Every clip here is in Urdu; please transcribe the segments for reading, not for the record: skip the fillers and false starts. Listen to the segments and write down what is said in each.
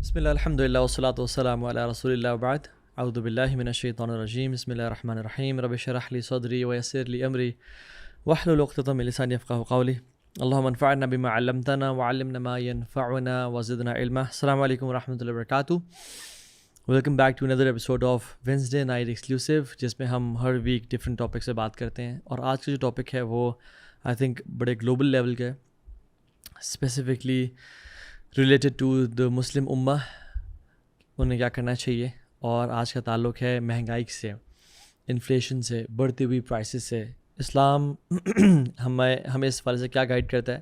بسم اللہ الحمد للہ والصلاۃ والسلام علی رسول اللہ بعد اعوذ باللہ من الشیطان الرجیم بسم اللہ الرحمن الرحیم رب اشرح لی صدری ویسر لی امری واحلل عقدۃ من لسانی یفقهوا قولی اللہم انفعنا بما علمتنا وعلمنا ما ينفعنا وزدنا علما. السلام علیکم ورحمۃ اللہ وبرکاتہ. Welcome back to another episode of Wednesday night exclusive, جس میں ہم ہر ویک ڈفرینٹ ٹاپک سے بات کرتے ہیں. اور آج کا جو ٹاپک ہے وہ آئی تھنک بڑے گلوبل لیول کا ہے، اسپیسیفکلی ریلیٹڈ ٹو دا مسلم امہ، انہیں کیا کرنا چاہیے. اور آج کا تعلق ہے مہنگائی سے، انفلیشن سے، بڑھتی ہوئی پرائسز سے. اسلام ہمیں اس حوالے سے کیا گائیڈ کرتا ہے.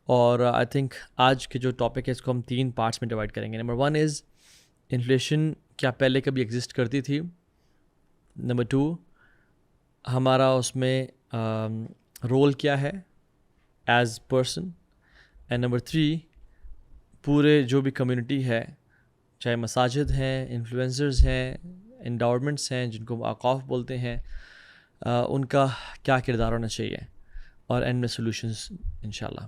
اور آئی تھنک آج کے جو ٹاپک ہے اس کو ہم 3 پارٹس میں ڈیوائڈ کریں گے. نمبر 1 از انفلیشن کیا پہلے کبھی ایگزسٹ کرتی تھی. نمبر 2 ہمارا اس میں رول کیا ہے ایز پرسن. اینڈ نمبر 3 پورے جو بھی کمیونٹی ہے، چاہے مساجد ہیں، انفلوئنسرز ہیں، انڈاورمنٹس ہیں جن کو اوقاف بولتے ہیں، ان کا کیا کردار ہونا چاہیے، اور اینڈ میں سولوشنز انشاءاللہ.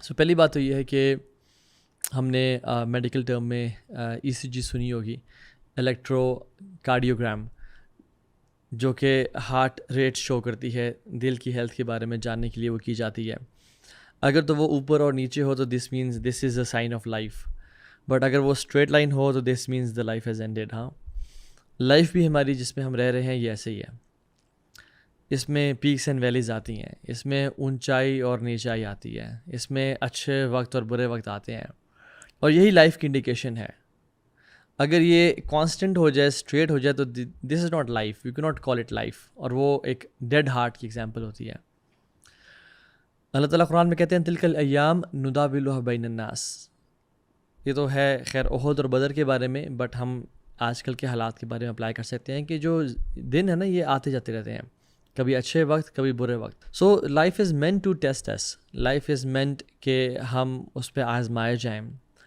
سو پہلی بات تو یہ ہے کہ ہم نے میڈیکل ٹرم میں ECG سنی ہوگی، الیکٹرو کارڈیوگرام، جو کہ ہارٹ ریٹ شو کرتی ہے، دل کی ہیلتھ کے بارے میں جاننے کے لیے وہ کی جاتی ہے. اگر تو وہ اوپر اور نیچے ہو تو this means this is a sign of life, but اگر وہ اسٹریٹ لائن ہو تو this means the life has ended. ہاں، لائف بھی ہماری جس میں ہم رہ رہے ہیں یہ ایسے ہی ہے. اس میں پیکس اینڈ ویلیز آتی ہیں، اس میں اونچائی اور نیچائی آتی ہے، اس میں اچھے وقت اور برے وقت آتے ہیں، اور یہی لائف کی انڈیکیشن ہے. اگر یہ کانسٹنٹ ہو جائے، اسٹریٹ ہو جائے، تو دس از ناٹ لائف، یو کی ناٹ کال اٹ لائف، اور وہ ایک ڈیڈ ہارٹ کی ایگزامپل ہوتی ہے. اللہ تعالیٰ قرآن میں کہتے ہیں تلک الایام نداولها بین الناس. یہ تو ہے خیر احد اور بدر کے بارے میں، بٹ ہم آج کل کے حالات کے بارے میں اپلائی کر سکتے ہیں کہ جو دن ہے نا یہ آتے جاتے رہتے ہیں، کبھی اچھے وقت کبھی برے وقت. So life is meant to test us, life is meant کہ ہم اس پہ آزمائے جائیں.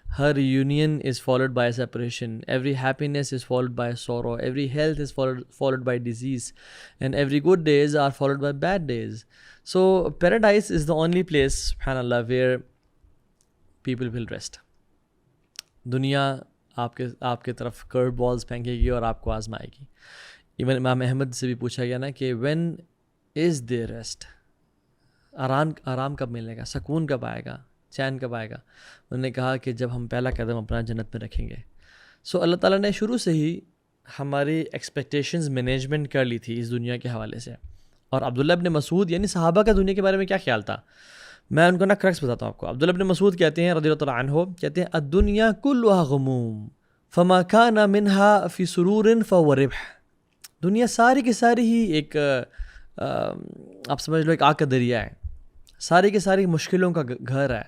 ہر union is followed by separation, every happiness is followed by sorrow, every health is followed by disease, and every good days are followed by bad days. So paradise is the only place, subhanallah, where people will rest. دنیا آپ کے طرف کرو بالز پھینکے گی اور آپ کو آزمائے گی. ایون امام احمد سے بھی پوچھا گیا نا کہ when is there rest، آرام کب ملے گا، سکون کب آئے گا، چین کب آئے گا. انہوں نے کہا کہ جب ہم پہلا قدم اپنا جنت میں رکھیں گے. سو اللہ تعالیٰ نے شروع سے ہی ہماری ایکسپیکٹیشنز مینجمنٹ کر لی تھی اس دنیا کے حوالے سے. اور عبداللہ ابن مسعود یعنی صحابہ کا دنیا کے بارے میں کیا خیال تھا، میں ان کو نا کریکٹس بتاتا ہوں آپ کو. عبداللہ ابن مسعود کہتے ہیں رضی اللہ تعالیٰ عنہ، کہتے ہیں الدنیا کلھا غموم فما کان منہا فی سرور فہو ربح. دنیا ساری کی ساری ہی ایک آپ سمجھ لو ایک آگ کا دریا ہے، ساری کی ساری مشکلوں کا گھر ہے.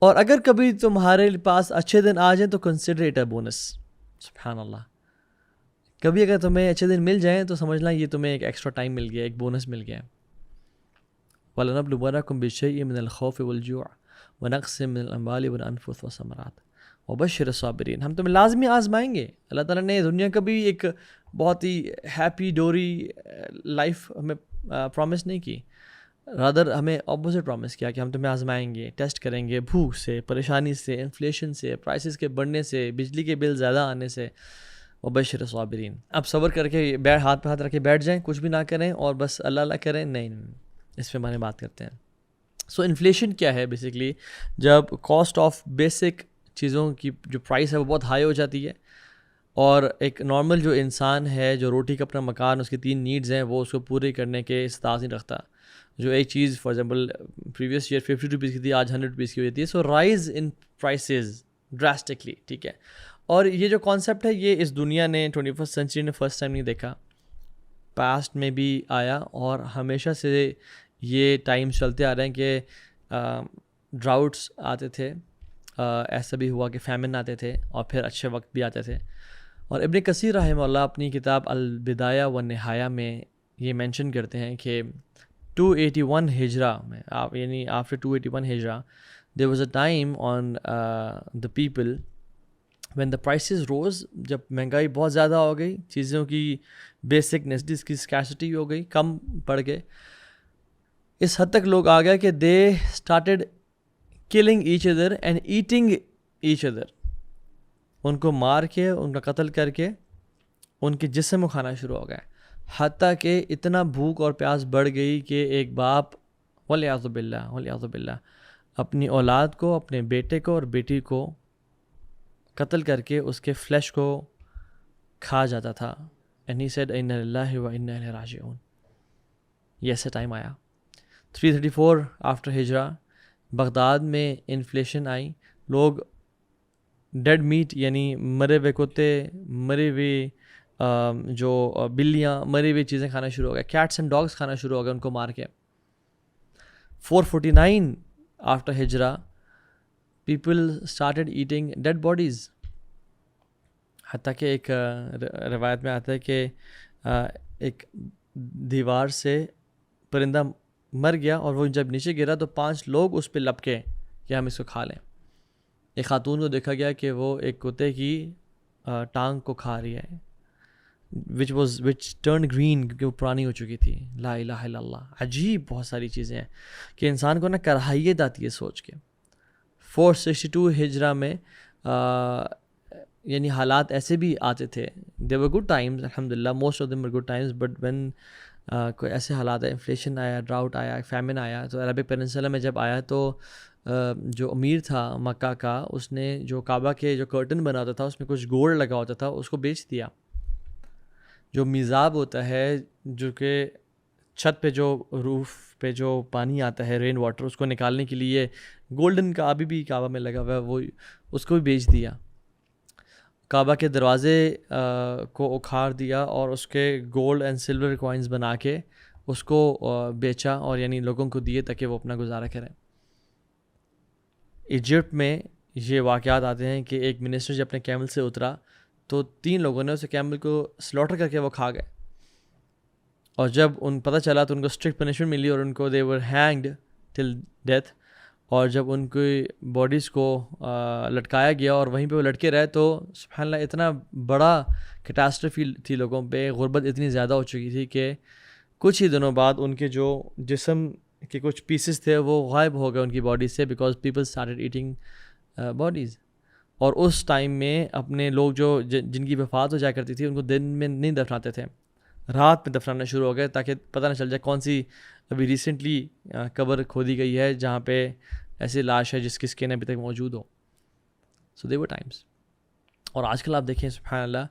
اور اگر کبھی تمہارے پاس اچھے دن آ جائیں تو کنسیڈر اٹ اے بونس. سبحان اللہ، کبھی اگر تمہیں اچھے دن مل جائیں تو سمجھنا یہ تمہیں ایک ایکسٹرا ٹائم مل گیا، ایک بونس مل گیا. وَلَنَبْلُوَنَّكُمْ بِشَيْءٍ مِّنَ الْخَوْفِ وَالْجُوعِ وَنَقْصٍ مِّنَ الْأَمْوَالِ وَالْأَنفُسِ وَالثَّمَرَاتِ وَبَشِّرِ الصَّابِرِينَ. ہم تمہیں لازمی آزمائیں گے. اللہ تعالیٰ نے دنیا کا بھی ایک بہت ہی ہیپی ڈوری لائف ہمیں پرومس نہیں کی، رادر ہمیں اپوزٹ پرومس کیا کہ ہم تمہیں آزمائیں گے، ٹیسٹ کریں گے، بھوک سے، پریشانی سے، انفلیشن سے، پرائسز کے بڑھنے سے، بجلی کے بل زیادہ آنے سے. وبشر الصابرین. اب صبر کر کے ہاتھ پہ ہاتھ رکھ کے بیٹھ جائیں، کچھ بھی نہ کریں اور بس اللہ اللہ کریں، نہیں، اس پہ ہمارے بات کرتے ہیں. سو انفلیشن کیا ہے بیسکلی؟ جب کاسٹ آف بیسک چیزوں کی جو پرائس ہے وہ بہت ہائی ہو جاتی ہے، اور ایک نارمل جو انسان ہے جو روٹی کا اپنا مکان، اس کی 3 نیڈز ہیں، وہ اس کو پورے کرنے کے استطاعت نہیں رکھتا. جو ایک چیز for example previous year 50 rupees کی تھی، آج 100 روپیز کی ہو جاتی ہے. So rise in prices drastically, ٹھیک ہے. اور یہ جو کانسیپٹ ہے یہ اس دنیا نے 21st سینچری نے فرسٹ ٹائم نہیں دیکھا، پاسٹ میں بھی آیا، اور ہمیشہ سے یہ ٹائم چلتے آ رہے ہیں کہ ڈراؤٹس آتے تھے، ایسا بھی ہوا کہ فیمن آتے تھے، اور پھر اچھے وقت بھی آتے تھے. اور ابن کثیر رحمہ اللہ اپنی کتاب البدایہ والنہایہ میں یہ مینشن کرتے ہیں کہ 281 ہجرہ میں، یعنی after 281 ہجرہ there was a time on the people when the prices rose. جب مہنگائی بہت زیادہ ہو گئی، چیزوں کی بیسک نیسیسٹیز کی اسکیسٹی ہو گئی، کم پڑ گئے، اس حد تک لوگ آ گئے کہ they started killing each other and eating each other. ان کو مار کے ان کا قتل کر کے ان کے جسم کو کھانا شروع ہو گئے، حتیٰ کہ اتنا بھوک اور پیاس بڑھ گئی کہ ایک باپ والعیاذ باللہ اپنی اولاد کو، اپنے بیٹے کو اور بیٹی کو قتل کر کے اس کے فلیش کو کھا جاتا تھا. اینڈ ہی سیڈ انا للہ و انا الیہ راجعون. یہ ایسا ٹائم آیا 334 آفٹر ہجرہ، بغداد میں انفلیشن آئی. لوگ ڈیڈ میٹ یعنی مرے ہوئے کتے، مرے ہوئے جو بلیاں، مری ہوئی چیزیں کھانا شروع ہو گئے. کیٹس اینڈ ڈاگس کھانا شروع ہو گئے ان کو مار کے. 449 آفٹر ہجرہ people started eating dead bodies. حتیٰ کہ ایک روایت میں آتا ہے کہ ایک دیوار سے پرندہ مر گیا اور وہ جب نیچے گرا تو 5 لوگ اس پہ لپکے کہ ہم اس کو کھا لیں. ایک خاتون کو دیکھا گیا کہ وہ ایک کتے کی ٹانگ کو کھا رہی ہے، which turned green کیونکہ وہ پرانی ہو چکی تھی. لا الہ الا اللہ. عجیب بہت ساری چیزیں ہیں کہ انسان کو نا کراہیت آتی ہے سوچ کے. 462 ہجرہ میں یعنی حالات ایسے بھی آتے تھے. there were good times الحمدللہ، most of them were good times, but when کوئی ایسے حالات آئے، انفلیشن آیا، ڈراؤٹ آیا، فیمن آیا، تو عربک پیننسولہ میں جب آیا تو جو امیر تھا مکہ کا، اس نے جو کعبہ کے جو کرٹن بناتا تھا اس میں کچھ گولڈ لگا ہوتا تھا، اس کو بیچ دیا. جو میزاب ہوتا ہے جو کہ چھت پہ جو روف پہ جو پانی آتا ہے رین واٹر، اس کو نکالنے کے لیے گولڈن کا ابھی بھی کعبہ میں لگا ہوا ہے، وہ اس کو بھی بیچ دیا. کعبہ کے دروازے کو اکھاڑ دیا اور اس کے گولڈ اینڈ سلور کوائنز بنا کے اس کو بیچا اور یعنی لوگوں کو دیے تاکہ وہ اپنا گزارا کریں. ایجپٹ میں یہ واقعات آتے ہیں کہ ایک منسٹر جب اپنے کیمل سے اترا تو 3 لوگوں نے اسے کیمل کو سلاٹر کر کے وہ کھا گئے، اور جب پتہ چلا تو ان کو اسٹرکٹ پنشمنٹ ملی اور ان کو they were hanged till death. اور جب ان کی باڈیز کو لٹکایا گیا اور وہیں پہ وہ لٹکے رہے تو سبحان اللہ اتنا بڑا کیٹاسٹرفی تھی لوگوں پہ، غربت اتنی زیادہ ہو چکی تھی کہ کچھ ہی دنوں بعد ان کے جو جسم کے کچھ پیسز تھے وہ غائب ہو گئے ان کی باڈی سے، because people started eating bodies. اور اس ٹائم میں اپنے لوگ جو جن کی وفات ہو جایا کرتی تھی ان کو دن میں نہیں دفناتے تھے، رات میں دفنانا شروع ہو گئے تاکہ پتہ نہ چل جائے کون سی ابھی ریسنٹلی قبر کھودی گئی ہے جہاں پہ ایسی لاش ہے جس کی اسکن ابھی تک موجود ہو. سو دے ور ٹائمس. اور آج کل آپ دیکھیں سبحان اللہ،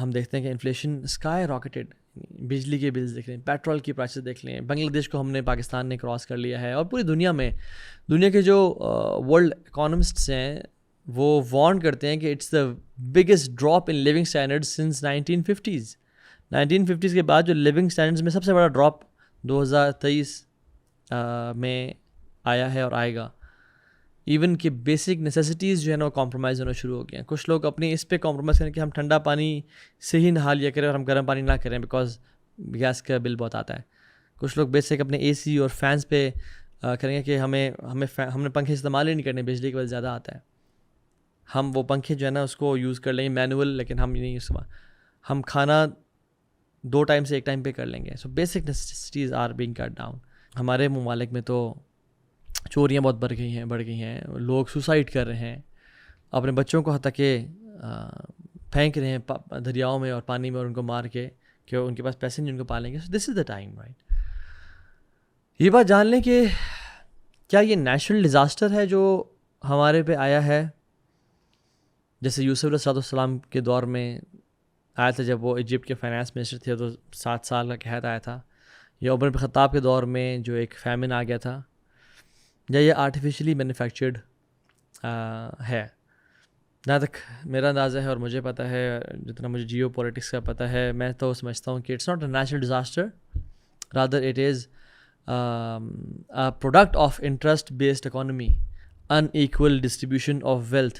ہم دیکھتے ہیں کہ انفلیشن اسکائی راکٹڈ. بجلی کے بلز دیکھ لیں، پیٹرول کی پرائسز دیکھ لیں. بنگلہ دیش کو ہم نے، پاکستان نے کراس کر لیا ہے، اور پوری دنیا میں دنیا کے جو ورلڈ اکانومسٹس ہیں وہ وارن کرتے ہیں کہ it's the biggest drop in living standard since 1950s. 1950s کے بعد جو لیونگ اسٹینڈرڈز میں سب سے بڑا ڈراپ 2023 میں آیا ہے اور آئے گا. ایون کہ بیسک نیسیسٹیز جو ہے نا وہ کمپرومائز ہونا شروع ہو گئے ہیں. کچھ لوگ اپنی اس پہ کمپرومائز کریں کہ ہم ٹھنڈا پانی سے ہی نہا لیا کریں اور ہم گرم پانی نہ کریں بیکاز گیس کا بل بہت آتا ہے. کچھ لوگ بیسک اپنے اے سی اور فینس پہ کریں گے کہ ہم نے پنکھے استعمال ہی نہیں کرنے، بجلی کا بل زیادہ آتا ہے. ہم وہ پنکھے جو ہے نا اس کو یوز کر لیں گے مینول، لیکن ہم نہیں استعمال، ہم کھانا 2 ٹائم سے 1 ٹائم پہ کر لیں گے. So basic necessities are being cut down. ہمارے ممالک میں تو چوریاں بہت بڑھ گئی ہیں. لوگ سوسائڈ کر رہے ہیں، اپنے بچوں کو حتیٰ کہ پھینک رہے ہیں دریاؤں میں اور پانی میں اور ان کو مار کے کہ ان کے پاس پیسے نہیں ان کو پالیں گے. سو دس از دا ٹائم رائٹ. یہ بات جان لیں کہ کیا یہ نیچرل ڈیزاسٹر ہے جو ہمارے پہ آیا ہے، جیسے یوسف علیہ السلام کے دور میں آیا تھا جب وہ ایجپٹ کے فائنانس منسٹر تھے تو 7 سال کا قحط آیا تھا، یا عمر بن خطاب کے دور میں جو ایک فیمن آ گیا تھا، یا یہ آرٹیفیشلی مینوفیکچرڈ ہے. جہاں تک میرا اندازہ ہے اور مجھے پتہ ہے، جتنا مجھے جیو پولیٹکس کا پتہ ہے، میں تو سمجھتا ہوں کہ it's not a natural disaster, rather it is a product of interest based economy, unequal distribution of wealth.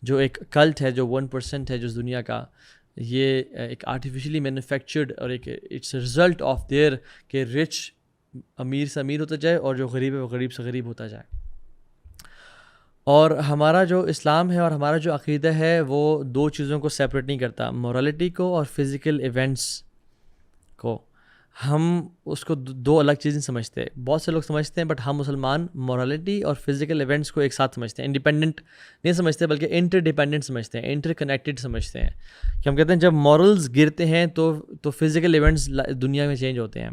جو ایک کلٹ ہے، جو 1% ہے جو اس دنیا کا، یہ ایک آرٹیفیشلی مینوفیکچرڈ اور ایک اٹس رزلٹ آف دیئر کہ رچ امیر سے امیر ہوتا جائے اور جو غریب ہے وہ غریب سے غریب ہوتا جائے. اور ہمارا جو اسلام ہے اور ہمارا جو عقیدہ ہے وہ 2 چیزوں کو سیپریٹ نہیں کرتا، مورالٹی کو اور فزیکل ایونٹس کو. ہم اس کو دو الگ چیزیں سمجھتے ہیں. بہت سے لوگ سمجھتے ہیں بٹ ہم مسلمان مورالٹی اور فزیکل ایونٹس کو ایک ساتھ سمجھتے ہیں. انڈیپینڈنٹ نہیں سمجھتے بلکہ انٹر ڈیپینڈنٹ سمجھتے ہیں, انٹر کنیکٹڈ سمجھتے ہیں. کہ ہم کہتے ہیں جب مورلز گرتے ہیں تو فزیکل ایونٹس دنیا میں چینج ہوتے ہیں,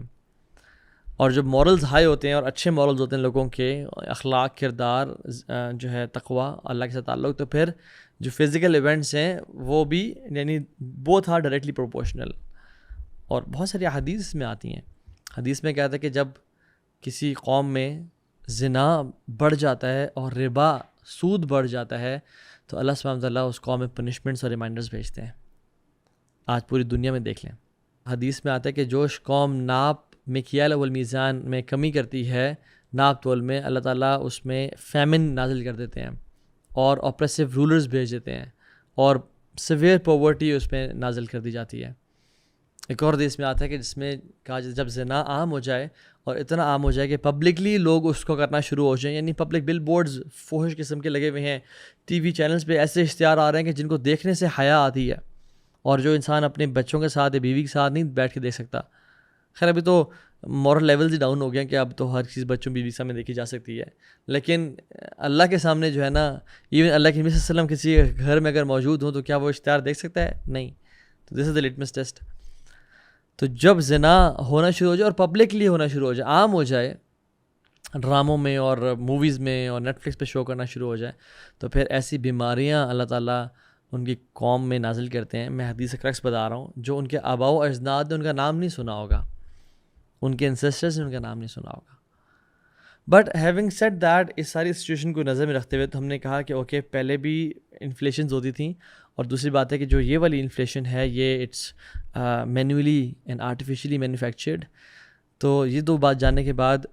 اور جب مورلز ہائی ہوتے ہیں اور اچھے مورلز ہوتے ہیں لوگوں کے, اخلاق, کردار, جو ہے تقوی, اللہ کے ساتھ تعلق, تو پھر جو فزیکل ایونٹس ہیں وہ بھی یعنی بوتھ آر ڈائریکٹلی پروپورشنل. اور بہت ساری حدیث اس میں آتی ہیں. حدیث میں کہتا ہے کہ جب کسی قوم میں زنا بڑھ جاتا ہے اور ربا, سود بڑھ جاتا ہے, تو اللہ سبحانہ وتعالیٰ اس قوم میں پنشمنٹس اور ریمائنڈرز بھیجتے ہیں. آج پوری دنیا میں دیکھ لیں, حدیث میں آتا ہے کہ جو قوم ناپ مکیال والمیزان میں کمی کرتی ہے, ناپ تول میں, اللہ تعالیٰ اس میں فیمن نازل کر دیتے ہیں اور اوپریسو رولرز بھیج دیتے ہیں, اور سیویئر پاورٹی اس میں نازل کر دی جاتی ہے. ایک اور حدیث میں آتا ہے کہ جس میں کہا جب زنا عام ہو جائے اور اتنا عام ہو جائے کہ پبلکلی لوگ اس کو کرنا شروع ہو جائیں, یعنی پبلک بل بورڈز فوحش قسم کے لگے ہوئے ہیں, ٹی وی چینلز پہ ایسے اشتہار آ رہے ہیں کہ جن کو دیکھنے سے حیا آتی ہے, اور جو انسان اپنے بچوں کے ساتھ یا بیوی کے ساتھ نہیں بیٹھ کے دیکھ سکتا. خیر ابھی تو مورل لیولز ہی ڈاؤن ہو گیا کہ اب تو ہر چیز بچوں بیوی کے سامنے دیکھی جا سکتی ہے, لیکن اللہ کے سامنے جو ہے نا, ایون اللہ کے نبی صلی اللہ علیہ وسلم کسی گھر میں اگر موجود ہوں تو کیا وہ اشتہار دیکھ سکتا ہے؟ نہیں. تو دس از دا لٹمس ٹیسٹ. تو جب زنا ہونا شروع ہو جائے اور پبلکلی ہونا شروع ہو جائے, عام ہو جائے, ڈراموں میں اور موویز میں اور نیٹ فلکس پہ شو کرنا شروع ہو جائے, تو پھر ایسی بیماریاں اللہ تعالیٰ ان کی قوم میں نازل کرتے ہیں. میں حدیث کرکس بتا رہا ہوں, جو ان کے آباء و اجداد نے ان کا نام نہیں سنا ہوگا, ان کے انسسٹرز نے ان کا نام نہیں سنا ہوگا. بٹ ہیونگ سیڈ دیٹ, اس ساری سچویشن کو نظر میں رکھتے ہوئے تو ہم نے کہا کہ اوکے, پہلے بھی انفلیشنز ہوتی تھیں, اور دوسری بات ہے کہ جو یہ والی انفلیشن ہے یہ it's manually and artificially manufactured. تو یہ دو بات جاننے کے بعد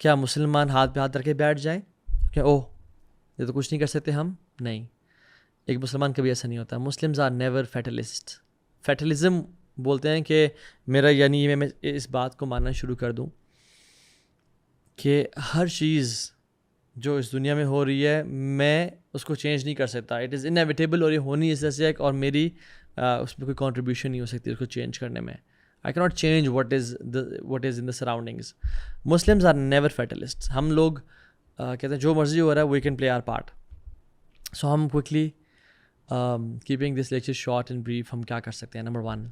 کیا مسلمان ہاتھ پہ ہاتھ رکھ کے بیٹھ جائیں کہ اوہ یہ تو کچھ نہیں کر سکتے ہم؟ نہیں, ایک مسلمان کبھی ایسا نہیں ہوتا. Muslims are never fatalist. Fatalism بولتے ہیں کہ میرا یعنی میں اس بات کو ماننا شروع کر دوں کہ ہر چیز جو اس دنیا میں ہو رہی ہے میں اس کو چینج نہیں کر سکتا, اٹ از انیویٹیبل, اور یہ ہونی اس سے ایک, اور میری اس میں کوئی کنٹریبیوشن نہیں ہو سکتی اس کو چینج کرنے میں. I can not change what is in the surroundings. Muslims are never fatalist. ہم لوگ کہتے ہیں جو مرضی ہو رہا ہے we can play our part. So ہم quickly keeping this lecture short and brief, ہم کیا کر سکتے ہیں؟ نمبر 1,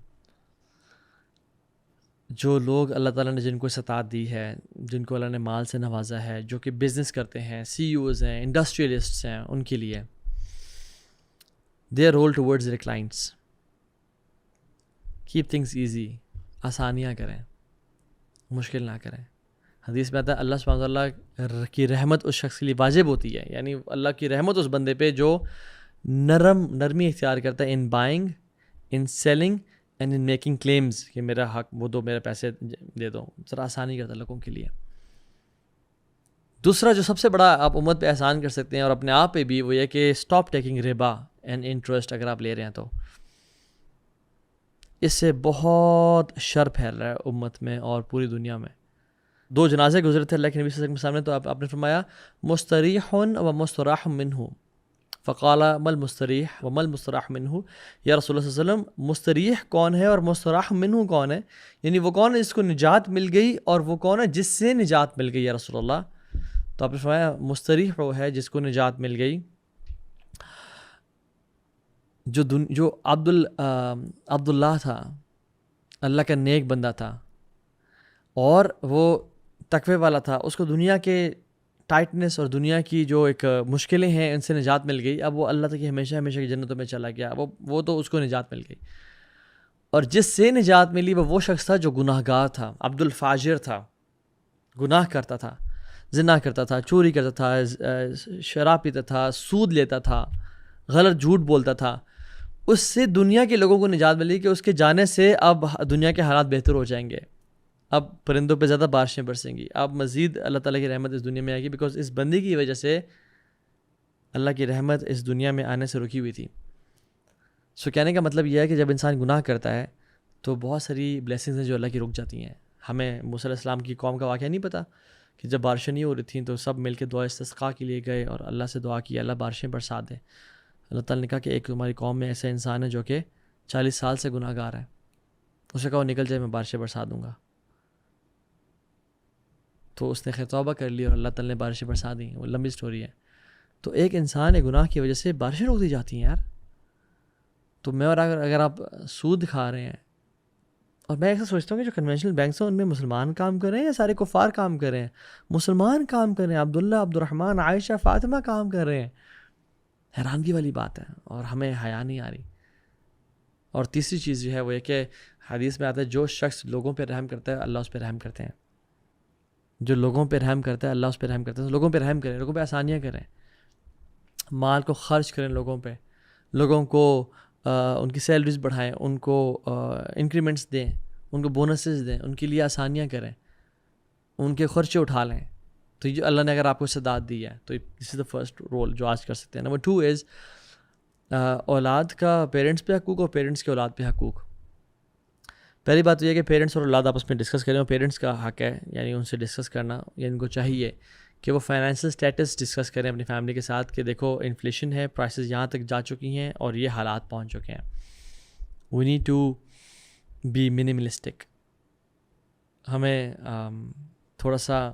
جو لوگ اللہ تعالیٰ نے جن کو استطاعت دی ہے, جن کو اللہ نے مال سے نوازا ہے, جو کہ بزنس کرتے ہیں, سی ای اوز ہیں, انڈسٹریلسٹس ہیں, ان کے لیے their role towards their clients, keep things easy, آسانیاں کریں, مشکل نہ کریں. حدیث میں آتا ہے اللہ سبحانہ وتعالیٰ کی رحمت اس شخص کے لیے واجب ہوتی ہے, یعنی اللہ کی رحمت اس بندے پہ جو نرمی اختیار کرتا ہے in buying, in selling and in making claims کہ میرا حق وہ دو, میرے پیسے دے دو. ذرا آسانی کرتا ہے لوگوں کے لیے. دوسرا جو سب سے بڑا آپ امت پہ احسان کر سکتے ہیں اور اپنے آپ پہ بھی, وہ یہ کہ اسٹاپ ٹیکنگ ربا اینڈ انٹرسٹ. اگر آپ لے رہے ہیں تو اس سے بہت شر پھیل رہا ہے امت میں اور پوری دنیا میں. 2 جنازے گزرے تھے اللہ کے نبی صلی اللہ علیہ وسلم کے سامنے, تو آپ نے فرمایا مستریح و مستراح منہ, فقال مل مستریح و مل مستراح منہ. یا رسول اللہ صلی اللہ علیہ وسلم, مستریح کون ہے اور مستراح منہ کون ہے؟ یعنی وہ کون ہے جس کو نجات مل گئی, اور وہ کون ہے جس سے نجات مل گئی یا رسول اللہ؟ تو آپ نے فرمایا مستریح وہ ہے جس کو نجات مل گئی جو عبداللہ تھا, اللہ کا نیک بندہ تھا, اور وہ تقوی والا تھا, اس کو دنیا کے ٹائٹنس اور دنیا کی جو ایک مشکلیں ہیں ان سے نجات مل گئی. اب وہ اللہ تک ہمیشہ ہمیشہ کی جنتوں میں چلا گیا, وہ تو اس کو نجات مل گئی. اور جس سے نجات ملی وہ شخص تھا جو گناہ گار تھا, عبد الفاجر تھا, گناہ کرتا تھا, زنا کرتا تھا, چوری کرتا تھا, شراب پیتا تھا, سود لیتا تھا, غلط جھوٹ بولتا تھا. اس سے دنیا کے لوگوں کو نجات ملی کہ اس کے جانے سے اب دنیا کے حالات بہتر ہو جائیں گے, اب پرندوں پہ زیادہ بارشیں برسیں گی, اب مزید اللہ تعالیٰ کی رحمت اس دنیا میں آئے گی, بیکاز اس بندی کی وجہ سے اللہ کی رحمت اس دنیا میں آنے سے رکی ہوئی تھی. سو کہنے کا مطلب یہ ہے کہ جب انسان گناہ کرتا ہے تو بہت ساری بلیسنگز ہیں جو اللہ کی رک جاتی ہیں. ہمیں موسیٰ علیہ السلام کی قوم کا واقعہ نہیں پتہ کہ جب بارشیں نہیں ہو رہی تھیں تو سب مل کے دعا استسقاء کے لیے گئے اور اللہ سے دعا کی, اللہ بارشیں برسا دے. اللہ تعالیٰ نے کہا کہ ایک تمہاری قوم میں ایسا انسان ہے جو کہ 40 سال سے گناہ گار ہے. اس نے کہا وہ نکل جائے, میں بارشیں برسا دوں گا. تو اس نے خیر توبہ کر لی اور اللہ تعالیٰ نے بارشیں برسا دیں. وہ لمبی سٹوری ہے. تو ایک انسان ایک گناہ کی وجہ سے بارشیں روک دی جاتی ہیں یار. تو میں اور اگر آپ سود کھا رہے ہیں, اور میں ایسا سوچتا ہوں کہ جو کنونشنل بینکس ہیں ان میں مسلمان کام کر رہے ہیں یا سارے کفار کام کر رہے ہیں؟ مسلمان کام کر رہے ہیں. عبداللہ, عبد الرحمن, عائشہ, فاطمہ کام کر رہے ہیں. حیرانگی والی بات ہے, اور ہمیں حیا نہیں آ رہی. اور تیسری چیز جو ہے وہ یہ کہ حدیث میں آتا ہے جو شخص لوگوں پہ رحم کرتا ہے اللہ اس پہ رحم کرتے ہیں. جو لوگوں پہ رحم کرتا ہے اللہ اس پہ رحم کرتا ہے. لوگوں پہ رحم کریں, لوگوں پہ آسانیاں کریں, مال کو خرچ کریں لوگوں پہ, لوگوں کو ان کی سیلریز بڑھائیں, ان کو انکریمنٹس دیں, ان کو بونسز دیں, ان کے لیے آسانیاں کریں, ان کے خرچے اٹھا لیں. تو یہ اللہ نے اگر آپ کو استعداد دی ہے تو دس از دا فرسٹ رول جو آج کر سکتے ہیں. نمبر 2 از اولاد کا پیرنٹس پہ حقوق اور پیرنٹس کے اولاد پہ حقوق. پہلی بات تو یہ کہ پیرنٹس اور اولاد آپس میں ڈسکس کریں, اور پیرنٹس کا حق ہے یعنی ان سے ڈسکس کرنا, یا ان کو چاہیے کہ وہ فائنینشیل اسٹیٹس ڈسکس کریں اپنی فیملی کے ساتھ کہ دیکھو انفلیشن ہے, پرائسز یہاں تک جا چکی ہیں اور یہ حالات پہنچ چکے ہیں. We need to be minimalistic. ہمیں تھوڑا سا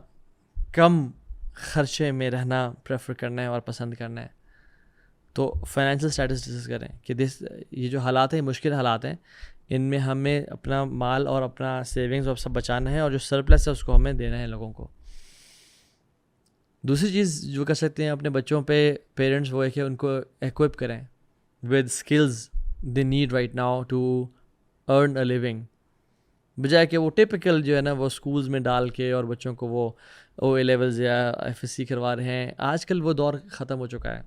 کم خرچے میں رہنا پریفر کرنا ہے اور پسند کرنا ہے. تو فائنینشیل اسٹیٹس ڈسکس کریں کہ یہ جو حالات ہیں مشکل حالات ہیں, ان میں ہمیں اپنا مال اور اپنا سیونگز اور سب بچانا ہے, اور جو سرپلس ہے اس کو ہمیں دینا ہے لوگوں کو. دوسری چیز جو کر سکتے ہیں اپنے بچوں پہ پیرنٹس وہ ہے کہ ان کو ایکوپ کریں with skills they need right now to earn a living, بجائے کہ وہ ٹپکل جو ہے نا وہ اسکولز میں ڈال کے اور بچوں کو وہ او اے لیولز یا ایف ایس سی کروا رہے ہیں. آج کل وہ دور ختم ہو چکا ہے.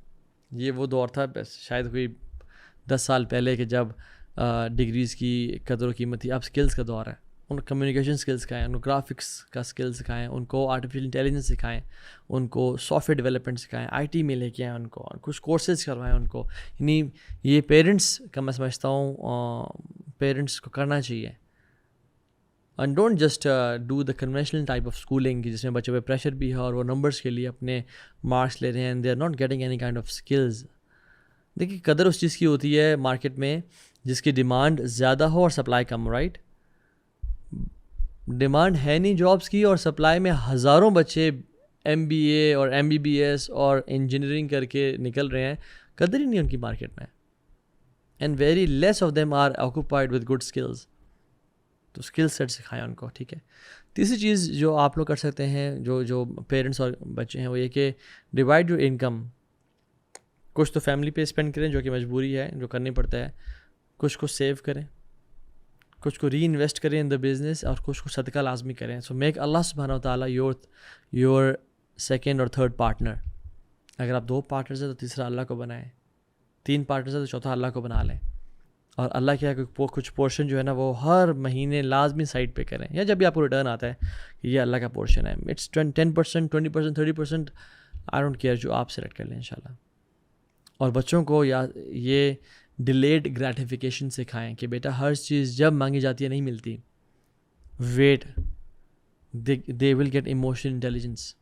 یہ وہ دور تھا بس شاید کوئی 10 سال پہلے کہ جب ڈگریز کی قدر و قیمت تھی. اب اسکلز کا دور ہے. ان کو کمیونیکیشن اسکلز سکھائیں, ان کو گرافکس کا اسکلز سکھائیں, ان کو آرٹیفیشل انٹیلیجنس سکھائیں, ان کو سافٹ ویئر ڈیولپمنٹ سکھائیں, آئی ٹی میں لے کے آئیں ان کو, اور کچھ کورسز کروائیں ان کو. یعنی یہ پیرنٹس کا میں سمجھتا ہوں پیرنٹس کو کرنا چاہیے. And don't just do the conventional type of schooling جس میں بچوں پہ پریشر بھی ہے اور وہ نمبرس کے لیے اپنے مارکس لے رہے ہیں, they are not getting any kind of skills. دیکھیے قدر اس چیز کی ہوتی ہے مارکیٹ میں جس کی ڈیمانڈ زیادہ ہو اور سپلائی کم ہو, رائٹ. ڈیمانڈ ہے نہیں جابس کی اور سپلائی میں ہزاروں بچے ایم بی اے اور ایم بی بی ایس اور انجینئرنگ کر کے نکل رہے ہیں, قدر ہی نہیں ان کی مارکیٹ میں. And very less of them are occupied with good skills. تو اسکل سیٹ سکھائیں ان کو, ٹھیک ہے. تیسری چیز جو آپ لوگ کر سکتے ہیں جو پیرنٹس اور بچے ہیں وہ یہ کہ ڈیوائڈ یور انکم. کچھ تو فیملی پہ اسپینڈ کریں جو کہ مجبوری ہے, جو کرنی پڑتا ہے. کچھ کو سیو کریں, کچھ کو ری انویسٹ کریں ان دا بزنس, اور کچھ کو صدقہ لازمی کریں. سو میک اللہ سبحانہ و تعالیٰ یور سیکنڈ اور تھرڈ پارٹنر. اگر آپ 2 پارٹنرز ہیں تو تیسرا اللہ کو بنائیں, 3 پارٹنرز ہیں تو چوتھا اللہ کو بنا لیں. اور اللہ کیا ہے کہ کچھ پورشن جو ہے نا وہ ہر مہینے لازمی سائڈ پہ کریں, یا جب بھی آپ کو ریٹرن آتا ہے کہ یہ اللہ کا پورشن ہے. اٹس 10%, 20%, 30%, آئی ڈونٹ کیئر, جو آپ سلیکٹ کر لیں انشاءاللہ. اور بچوں کو یہ ڈیلیڈ گریٹیفیکیشن سکھائیں کہ بیٹا ہر چیز جب مانگی جاتی ہے نہیں ملتی. Wait, they will get emotional intelligence.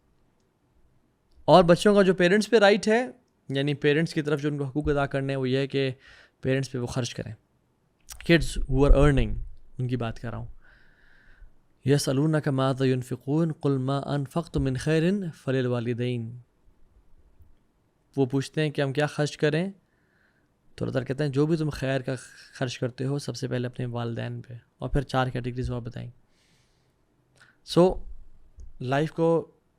اور بچوں کا جو پیرنٹس پہ رائٹ ہے, یعنی پیرنٹس کی طرف جو ان کو حقوق ادا کرنے ہیں وہ یہ ہے کہ پیرنٹس پہ وہ خرچ کریں. کڈز ہو آر ارننگ, ان کی بات کر رہا ہوں. یسألونک ماذا ينفقون قل ما انفقتم من خیر فللوالدین. وہ پوچھتے ہیں کہ ہم کیا خرچ کریں, تو اللہ تعالیٰ کہتے ہیں جو بھی تم خیر کا خرچ کرتے ہو سب سے پہلے اپنے والدین پہ, اور پھر 4 کیٹیگریز اور بتائیں. سو لائف کو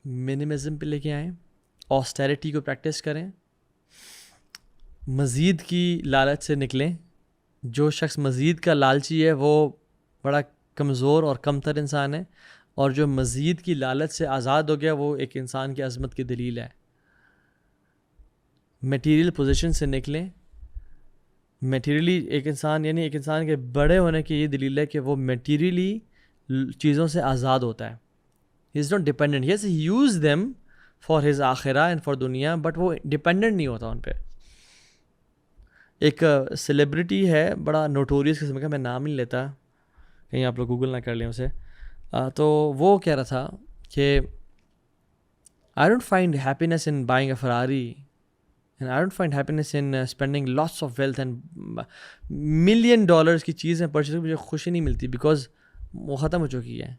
منیمزم پہ لے کے آئیں, آسٹیرٹی کو پریکٹس کریں, مزید کی لالچ سے نکلیں. جو شخص مزید کا لالچی ہے وہ بڑا کمزور اور کم تر انسان ہے, اور جو مزید کی لالچ سے آزاد ہو گیا وہ ایک انسان کی عظمت کی دلیل ہے. میٹیریل پوزیشن سے نکلیں. میٹیریلی ایک انسان یعنی ایک انسان کے بڑے ہونے کی یہ دلیل ہے کہ وہ میٹیریلی چیزوں سے آزاد ہوتا ہے. He is not dependent. Yes he use them for his آخرہ اینڈ فار دنیا, بٹ وہ ڈپینڈنٹ نہیں ہوتا ان پہ. ایک سیلیبریٹی ہے بڑا نوٹوریس قسم کا, میں نام نہیں لیتا کہیں آپ لوگ گوگل نہ کر لیں اسے, تو وہ کہہ رہا تھا کہ I don't find happiness in buying a Ferrari, and I don't find happiness in spending lots of wealth and $1 million کی چیزیں پرچیز. مجھے خوشی نہیں ملتی بیکاز وہ ختم ہو چکی ہے.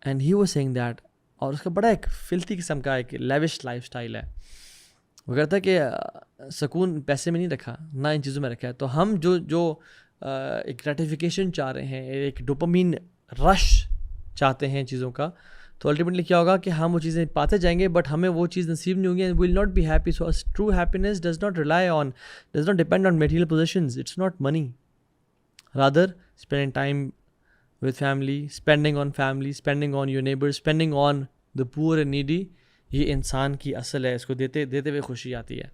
And he was saying that. اور اس کا بڑا ایک فلتھی قسم کا ایک لیوش لائف اسٹائل ہے. وہ کہتا ہے کہ سکون پیسے میں نہیں رکھا, نہ ان چیزوں میں رکھا ہے. تو ہم جو ایک گریٹیفیکیشن چاہ رہے ہیں, ایک ڈوپامین رش چاہتے ہیں چیزوں کا, تو الٹیمیٹلی کیا ہوگا کہ ہم وہ چیزیں پاتے جائیں گے بٹ ہمیں وہ چیز نصیب نہیں ہوگی, and we will not be happy. So true happiness does not depend on material possessions. It's not money, rather spending time with family, spending on family, spending on your neighbors, spending on the poor and needy. یہ انسان کی اصل ہے, اس کو دیتے ہوئے خوشی آتی ہے.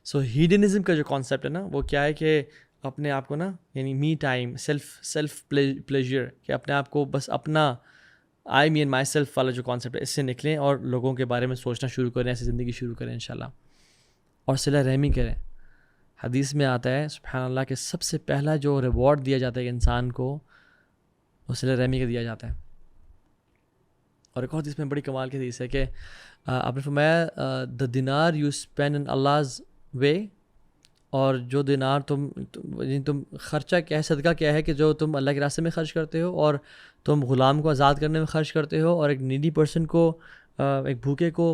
سو ہیڈنزم کا جو کانسیپٹ ہے نا, وہ کیا ہے کہ اپنے آپ کو نا, یعنی می ٹائم, سیلف پلیجر, کہ اپنے آپ کو بس اپنا آئی می اینڈ مائی سیلف والا جو کانسیپٹ ہے اس سے نکلیں اور لوگوں کے بارے میں سوچنا شروع کریں, ایسی زندگی شروع کریں انشاءاللہ. اور صلہ رحمی کریں. حدیث میں آتا ہے سبحان اللہ کہ سب سے پہلا جو ریوارڈ دیا جاتا ہے انسان کو, وہ صلہ رحمی کا دیا جاتا ہے. اور ایک اور حدیث میں بڑی کمال کی حدیث ہے کہ آپ نے فرمایا دا دینار یو اسپینڈ ان اللہز وے, اور جو دینار تم خرچہ کیا ہے, صدقہ کیا ہے کہ جو تم اللہ کے راستے میں خرچ کرتے ہو, اور تم غلام کو آزاد کرنے میں خرچ کرتے ہو, اور ایک نیڈی پرسن کو, ایک بھوکے کو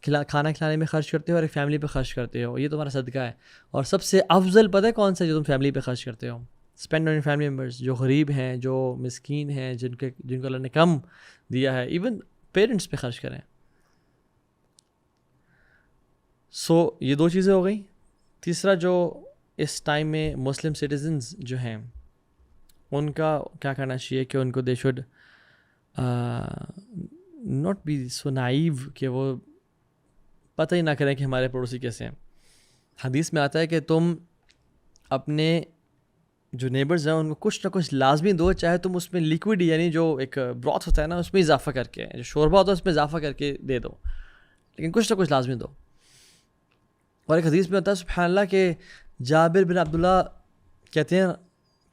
کھانا کھلانے میں خرچ کرتے ہو, اور ایک فیملی پہ خرچ کرتے ہو, یہ تمہارا صدقہ ہے. اور سب سے افضل پتہ ہے کون سا, جو تم فیملی پہ خرچ کرتے ہو. اسپینڈ آن فیملی ممبرس, جو غریب ہیں, جو مسکین ہیں, جن کو اللہ نے کم دیا ہے, ایون پیرنٹس پہ خرچ کریں. سو یہ دو چیزیں ہو گئیں. تیسرا جو اس ٹائم میں مسلم سٹیزنز جو ہیں ان کا کیا کرنا چاہیے کہ ان کو they should not be so naive کہ وہ پتہ ہی نہ کریں کہ ہمارے پڑوسی کیسے ہیں. حدیث میں آتا ہے کہ تم اپنے جو نیبرز ہیں ان کو کچھ نہ کچھ لازمی دو, چاہے تم اس میں لیکوڈ یعنی جو ایک براث ہوتا ہے نا اس میں اضافہ کر کے, جو شوربہ ہوتا ہے اس میں اضافہ کر کے دے دو, لیکن کچھ نہ کچھ لازمی دو. اور ایک حدیث میں ہوتا ہے سبحان اللہ کہ جابر بن عبداللہ کہتے ہیں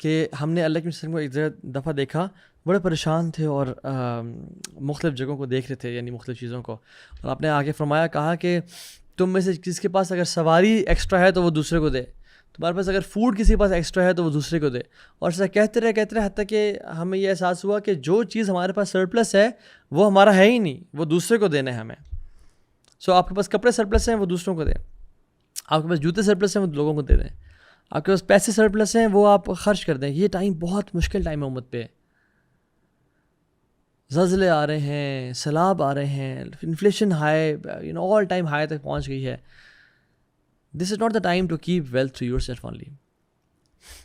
کہ ہم نے اللہ کے وسلم کو ایک دفعہ دیکھا, بڑے پریشان تھے اور مختلف جگہوں کو دیکھ رہے تھے, یعنی مختلف چیزوں کو, اور آپ نے آگے فرمایا, کہا کہ تم میں سے کس کے پاس اگر سواری ایکسٹرا ہے تو وہ دوسرے کو دے, تمہارے پاس اگر فوڈ کسی کے پاس ایکسٹرا ہے تو وہ دوسرے کو دے. اور ایسا کہتے رہے حتیٰ کہ ہمیں یہ احساس ہوا کہ جو چیز ہمارے پاس سرپلس ہے وہ ہمارا ہے ہی نہیں, وہ دوسرے کو دینا ہے ہمیں. سو آپ کے پاس کپڑے سرپلس ہیں وہ دوسروں کو دیں, آپ کے پاس جوتے سرپلس ہیں وہ لوگوں کو دے دیں, آپ کے پاس پیسے سرپلس ہیں وہ آپ خرچ کر دیں. یہ ٹائم بہت مشکل ٹائم ہے امت پہ, زلزلے آ رہے ہیں, سیلاب آ رہے ہیں, inflation high, all time high تک پہنچ گئی ہے. This is not the time to keep wealth to yourself only.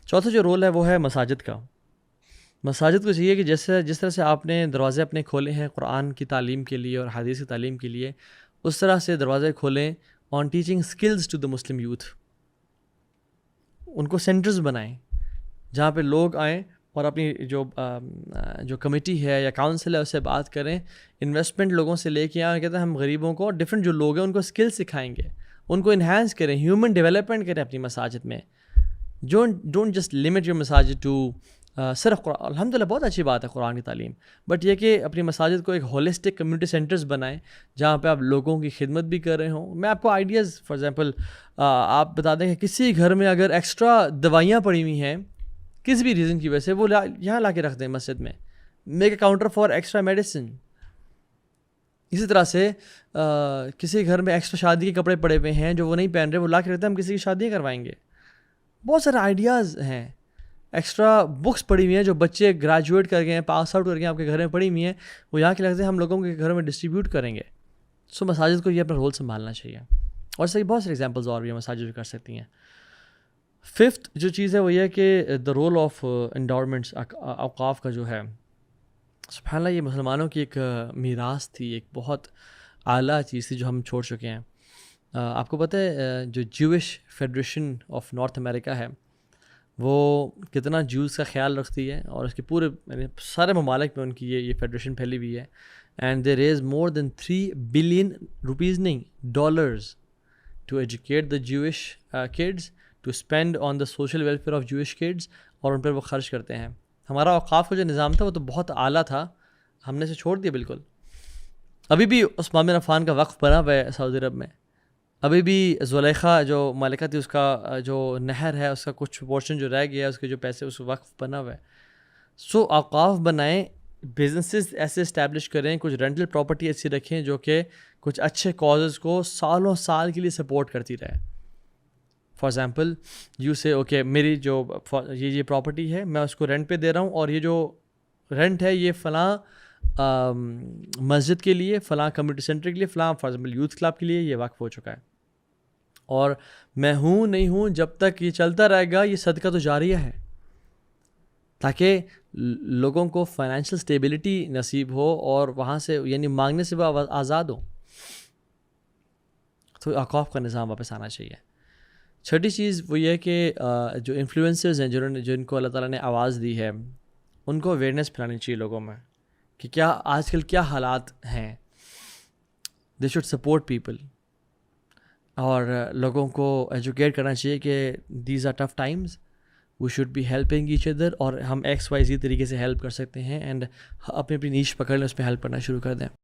چوتھا جو رول ہے وہ ہے مساجد کا. مساجد کو چاہیے کہ جس طرح سے آپ نے دروازے اپنے کھولے ہیں قرآن کی تعلیم کے لیے اور حدیث کی تعلیم کے لیے, اس طرح سے دروازے کھولیں on teaching skills to the Muslim youth. ان کو سینٹرز بنائیں جہاں پہ لوگ آئیں اور اپنی جو کمیٹی ہے یا کاؤنسل ہے اس سے بات کریں, انویسٹمنٹ لوگوں سے لے کے آئیں, کہتے ہیں ہم غریبوں کو ڈفرینٹ جو لوگ ہیں ان کو اسکل سکھائیں گے, ان کو انہینس کریں, ہیومن ڈیولپمنٹ کریں اپنی مساجد میں. ڈونٹ جسٹ لمٹ یور مساجد ٹو صرف قرآن. الحمد للہ بہت اچھی بات ہے قرآن کی تعلیم, بٹ یہ کہ اپنی مساجد کو ایک ہولسٹک کمیونٹی سینٹرز بنائیں جہاں پہ آپ لوگوں کی خدمت بھی کر رہے ہوں. میں آپ کو آئیڈیاز فار ایگزامپل آپ بتا دیں کہ کسی گھر میں اگر ایکسٹرا دوائیاں پڑی ہوئی ہیں کسی بھی ریزن کی وجہ سے, وہ یہاں لا کے رکھ دیں مسجد میں, make a counter for extra medicine. اسی طرح سے کسی گھر میں ایکسٹرا شادی کے کپڑے پڑے ہوئے ہیں جو وہ نہیں پہن رہے, وہ لا کے رکھتے ہیں, ہم کسی کی شادیاں کروائیں گے. بہت سارے آئیڈیاز ہیں. ایکسٹرا بکس پڑی ہوئی ہیں جو بچے گریجویٹ کر گئے ہیں, پاس آؤٹ کر گئے ہیں, آپ کے گھر میں پڑی ہوئی ہیں, وہ یہاں کے لگتے ہیں, ہم لوگوں کے گھروں میں ڈسٹریبیوٹ کریں گے. سو مساجد کو یہ اپنا رول سنبھالنا چاہیے. اور صحیح بہت سارے ایگزامپلز اور بھی ہیں مساجد جو کر سکتی ہیں. ففتھ جو چیز ہے وہ یہ ہے کہ دا رول آف انڈاورمنٹس, اوقاف کا جو ہے, سبحان اللہ یہ مسلمانوں کی ایک میراث تھی, ایک بہت اعلیٰ چیز تھی جو ہم چھوڑ چکے ہیں. آپ کو پتہ ہے جو جوش فیڈریشن آف نارتھ امریکہ ہے وہ کتنا جوز کا خیال رکھتی ہے, اور اس کے پورے یعنی سارے ممالک میں ان کی یہ فیڈریشن پھیلی ہوئی ہے. And they raise more than 3 billion rupees نہیں dollars to educate the Jewish kids, to spend on the social welfare of Jewish kids, اور ان پر وہ خرچ کرتے ہیں. ہمارا اوقاف کا جو نظام تھا وہ تو بہت اعلیٰ تھا, ہم نے اسے چھوڑ دیا بالکل. ابھی بھی عثمان بن عفان کا وقف بنا ہوا ہے سعودی عرب میں, ابھی بھی زلیخا جو مالکہ تھی اس کا جو نہر ہے اس کا کچھ پورشن جو رہ گیا ہے, اس کے جو پیسے اس وقف بنا ہوا ہے. سو اوقاف بنائیں, بزنسز ایسے اسٹیبلش کریں, کچھ رینٹل پراپرٹی ایسی رکھیں جو کہ کچھ اچھے کازز کو سالوں سال کے لیے سپورٹ کرتی رہے. فار ایگزامپل یو سے اوکے میری جو یہ پراپرٹی ہے میں اس کو رینٹ پہ دے رہا ہوں, اور یہ جو رینٹ ہے یہ فلاں مسجد کے لیے, فلاں کمیونٹی سینٹر کے لیے, فلاں فار ایگزامپل یوتھ کلب کے لیے یہ وقف ہو چکا ہے, اور میں ہوں نہیں ہوں جب تک یہ چلتا رہے گا یہ صدقہ تو جاریہ ہے, تاکہ لوگوں کو فائنینشیل اسٹیبلٹی نصیب ہو اور وہاں سے یعنی مانگنے سے وہ آزاد ہو. تو اوقاف کا نظام واپس آنا چاہیے. چھٹی چیز وہ یہ ہے کہ جو انفلوئنسرز ہیں جن کو اللہ تعالیٰ نے آواز دی ہے ان کو اویئرنیس پھیلانی چاہیے لوگوں میں کہ کیا آج کل کیا حالات ہیں. دے شوڈ سپورٹ پیپل, اور لوگوں کو ایجوکیٹ کرنا چاہیے کہ these are tough times, we should be helping each other, اور ہم XYZ طریقے سے ہیلپ کر سکتے ہیں, اینڈ اپنی نیش پکڑ لیں, اس پہ ہیلپ کرنا شروع کر دیں.